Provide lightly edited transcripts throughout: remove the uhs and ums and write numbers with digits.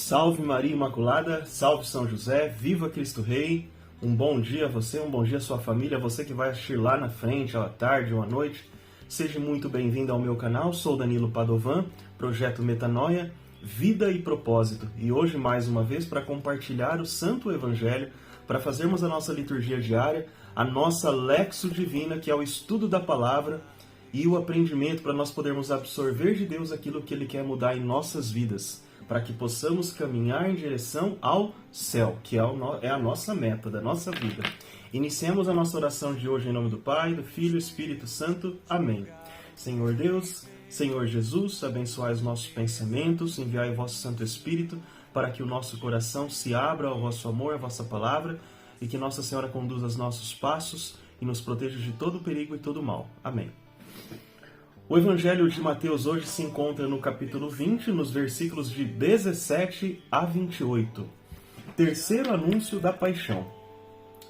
Salve Maria Imaculada, salve São José, viva Cristo Rei. Um bom dia a você, um bom dia à sua família, você que vai assistir lá na frente, à tarde ou à noite. Seja muito bem-vindo ao meu canal, sou Danilo Padovan, Projeto Metanoia, Vida e Propósito. E hoje, mais uma vez, para compartilhar o Santo Evangelho, para fazermos a nossa liturgia diária, a nossa Lexo Divina, que é o estudo da Palavra, e o aprendimento para nós podermos absorver de Deus aquilo que Ele quer mudar em nossas vidas, para que possamos caminhar em direção ao céu, que é a nossa meta da nossa vida. Iniciemos a nossa oração de hoje em nome do Pai, do Filho e do Espírito Santo. Amém. Senhor Deus, Senhor Jesus, abençoai os nossos pensamentos, enviai o vosso Santo Espírito para que o nosso coração se abra ao vosso amor, à vossa palavra, e que Nossa Senhora conduza os nossos passos e nos proteja de todo perigo e todo mal. Amém. O Evangelho de Mateus hoje se encontra no capítulo 20, nos versículos de 17 a 28. Terceiro anúncio da paixão.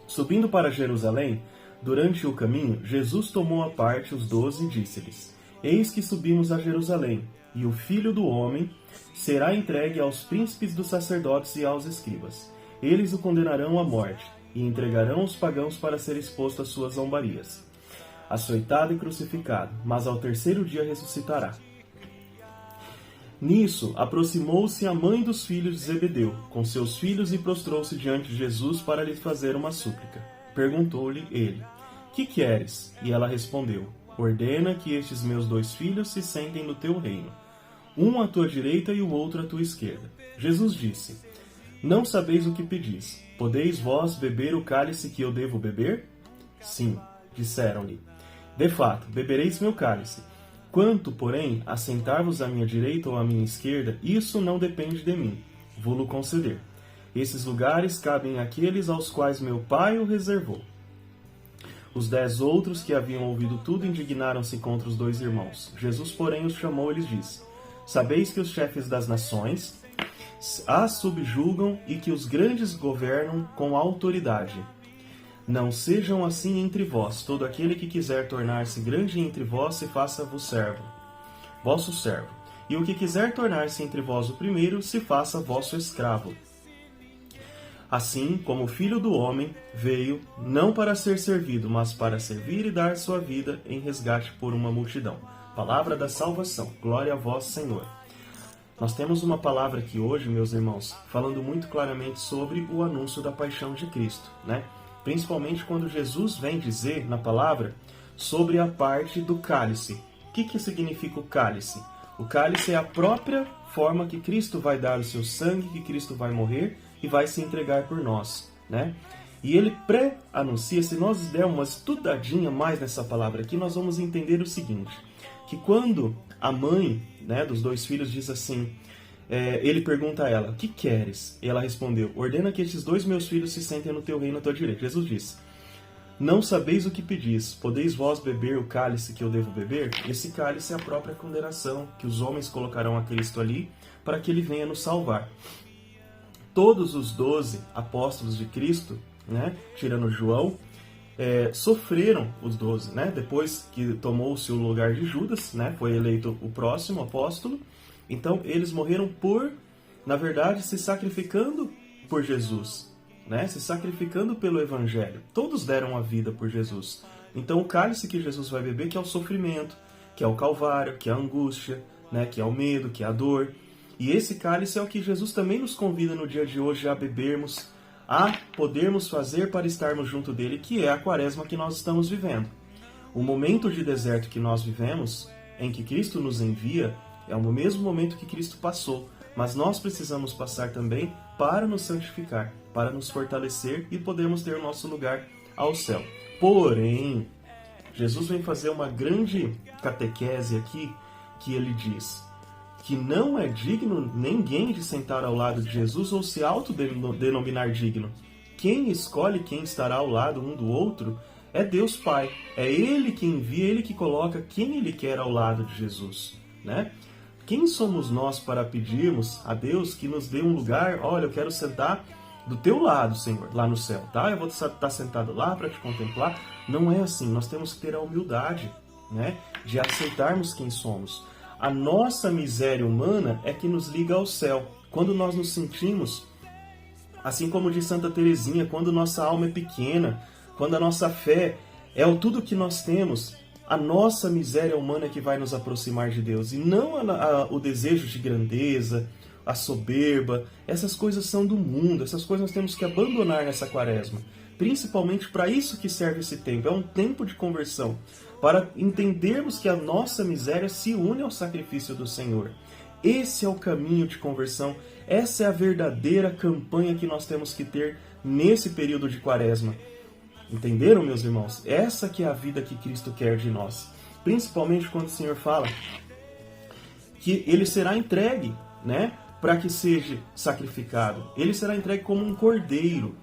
Subindo para Jerusalém, durante o caminho, Jesus tomou à parte os 12 e disse-lhes: Eis que subimos a Jerusalém, e o Filho do Homem será entregue aos príncipes dos sacerdotes e aos escribas. Eles o condenarão à morte, e entregarão os pagãos para ser exposto às suas zombarias. Açoitado e crucificado, mas ao terceiro dia ressuscitará. Nisso, aproximou-se a mãe dos filhos de Zebedeu, com seus filhos, e prostrou-se diante de Jesus para lhe fazer uma súplica. Perguntou-lhe ele: Que queres? E ela respondeu: Ordena que estes meus 2 filhos se sentem no teu reino, um à tua direita e o outro à tua esquerda. Jesus disse: Não sabeis o que pedis. Podeis vós beber o cálice que eu devo beber? Sim, disseram-lhe. De fato, bebereis meu cálice. Quanto, porém, a sentar-vos à minha direita ou à minha esquerda, isso não depende de mim. Vou-lo conceder. Esses lugares cabem àqueles aos quais meu Pai o reservou. Os 10 outros que haviam ouvido tudo indignaram-se contra os 2 irmãos. Jesus, porém, os chamou e lhes disse: Sabeis que os chefes das nações as subjugam e que os grandes governam com autoridade. Não sejam assim entre vós. Todo aquele que quiser tornar-se grande entre vós, se faça-vos servo, vosso servo. E o que quiser tornar-se entre vós o primeiro, se faça vosso escravo. Assim como o Filho do Homem veio, não para ser servido, mas para servir e dar sua vida em resgate por uma multidão. Palavra da salvação. Glória a vós, Senhor. Nós temos uma palavra aqui hoje, meus irmãos, falando muito claramente sobre o anúncio da paixão de Cristo, né? Principalmente quando Jesus vem dizer na palavra sobre a parte do cálice. O que significa o cálice? O cálice é a própria forma que Cristo vai dar o seu sangue, que Cristo vai morrer e vai se entregar por nós, né? E ele pré-anuncia, se nós dermos uma estudadinha mais nessa palavra aqui, nós vamos entender o seguinte, que quando a mãe, né, dos 2 filhos diz assim, ele pergunta a ela: O que queres? E ela respondeu: Ordena que estes 2 meus filhos se sentem no teu reino à tua direita. Jesus disse: Não sabeis o que pedis. Podeis vós beber o cálice que eu devo beber? Esse cálice é a própria condenação que os homens colocarão a Cristo ali para que ele venha nos salvar. Todos os 12 apóstolos de Cristo, né, tirando João, sofreram os 12, né? Depois que tomou-se o lugar de Judas, né, foi eleito o próximo apóstolo. Então, eles morreram na verdade, se sacrificando por Jesus, né? Se sacrificando pelo Evangelho. Todos deram a vida por Jesus. Então, o cálice que Jesus vai beber, que é o sofrimento, que é o calvário, que é a angústia, né? Que é o medo, que é a dor. E esse cálice é o que Jesus também nos convida no dia de hoje a bebermos, a podermos fazer para estarmos junto dele, que é a quaresma que nós estamos vivendo. O momento de deserto que nós vivemos, em que Cristo nos envia, é o mesmo momento que Cristo passou, mas nós precisamos passar também para nos santificar, para nos fortalecer e podermos ter o nosso lugar ao céu. Porém, Jesus vem fazer uma grande catequese aqui, que ele diz que não é digno ninguém de sentar ao lado de Jesus ou se autodenominar digno. Quem escolhe quem estará ao lado um do outro é Deus Pai. É Ele que envia, Ele que coloca quem Ele quer ao lado de Jesus, né? Quem somos nós para pedirmos a Deus que nos dê um lugar? Olha, eu quero sentar do teu lado, Senhor, lá no céu, tá? Eu vou estar sentado lá para te contemplar. Não é assim. Nós temos que ter a humildade, né, de aceitarmos quem somos. A nossa miséria humana é que nos liga ao céu. quando nós nos sentimos, assim como diz Santa Teresinha, quando nossa alma é pequena, quando a nossa fé é o tudo que nós temos, a nossa miséria humana é que vai nos aproximar de Deus, e não o desejo de grandeza, a soberba. Essas coisas são do mundo, essas coisas nós temos que abandonar nessa quaresma. Principalmente para isso que serve esse tempo, é um tempo de conversão, para entendermos que a nossa miséria se une ao sacrifício do Senhor. Esse é o caminho de conversão, essa é a verdadeira campanha que nós temos que ter nesse período de quaresma. Entenderam, meus irmãos? Essa que é a vida que Cristo quer de nós. Principalmente quando o Senhor fala que Ele será entregue, né, para que seja sacrificado. Ele será entregue como um cordeiro.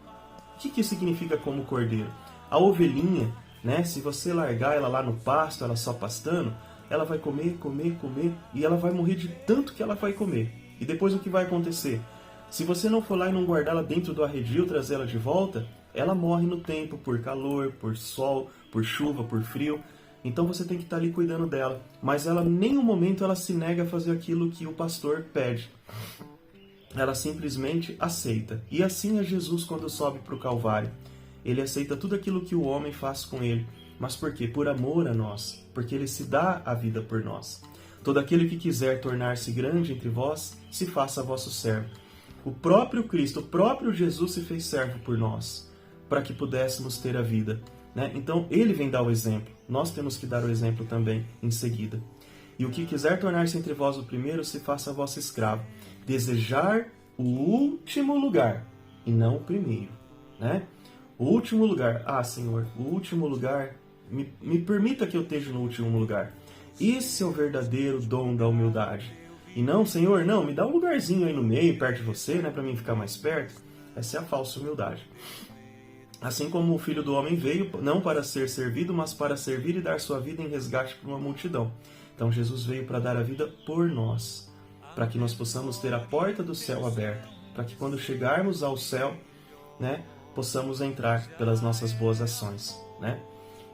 O que significa como cordeiro? A ovelhinha, né, se você largar ela lá no pasto, ela só pastando, ela vai comer, comer, comer, e ela vai morrer de tanto que ela vai comer. E depois o que vai acontecer? Se você não for lá e não guardá-la dentro do arredio, trazer ela de volta, ela morre no tempo, por calor, por sol, por chuva, por frio. Então você tem que estar ali cuidando dela. Mas ela, em nenhum momento, ela se nega a fazer aquilo que o pastor pede. Ela simplesmente aceita. E assim é Jesus quando sobe para o Calvário. Ele aceita tudo aquilo que o homem faz com ele. Mas por quê? Por amor a nós. Porque ele se dá a vida por nós. Todo aquele que quiser tornar-se grande entre vós, se faça vosso servo. O próprio Cristo, o próprio Jesus se fez servo por nós, para que pudéssemos ter a vida, né? Então ele vem dar o exemplo. Nós temos que dar o exemplo também em seguida. E o que quiser tornar-se entre vós o primeiro, se faça vosso escravo. Desejar o último lugar e não o primeiro, né? O último lugar. Ah, Senhor, o último lugar, me permita que eu esteja no último lugar. Esse é o verdadeiro dom da humildade. E não, Senhor, não, me dá um lugarzinho aí no meio, perto de você, né, para mim ficar mais perto. Essa é a falsa humildade. Assim como o Filho do Homem veio, não para ser servido, mas para servir e dar sua vida em resgate por uma multidão. Então Jesus veio para dar a vida por nós, para que nós possamos ter a porta do céu aberta, para que quando chegarmos ao céu, né, possamos entrar pelas nossas boas ações, né?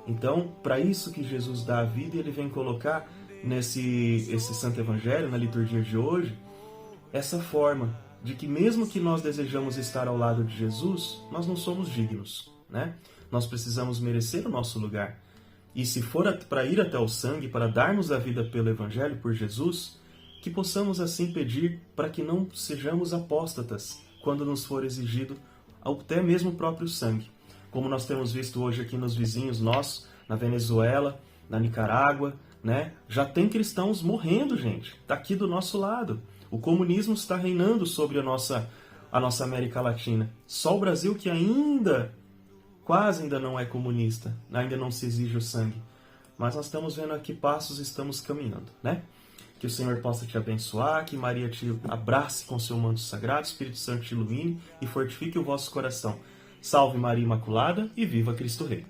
Então, para isso que Jesus dá a vida, e ele vem colocar esse Santo Evangelho, na liturgia de hoje, essa forma de que mesmo que nós desejamos estar ao lado de Jesus, nós não somos dignos, né? Nós precisamos merecer o nosso lugar. E se for para ir até o sangue, para darmos a vida pelo Evangelho, por Jesus, que possamos assim pedir para que não sejamos apóstatas quando nos for exigido até mesmo o próprio sangue. Como nós temos visto hoje aqui nos vizinhos nossos, na Venezuela, na Nicarágua, né? Já tem cristãos morrendo, gente. Está aqui do nosso lado. O comunismo está reinando sobre a nossa América Latina. Só o Brasil que quase ainda não é comunista, ainda não se exige o sangue. Mas nós estamos vendo a que passos estamos caminhando, né? Que o Senhor possa te abençoar, que Maria te abrace com seu manto sagrado, Espírito Santo te ilumine e fortifique o vosso coração. Salve Maria Imaculada e viva Cristo Rei!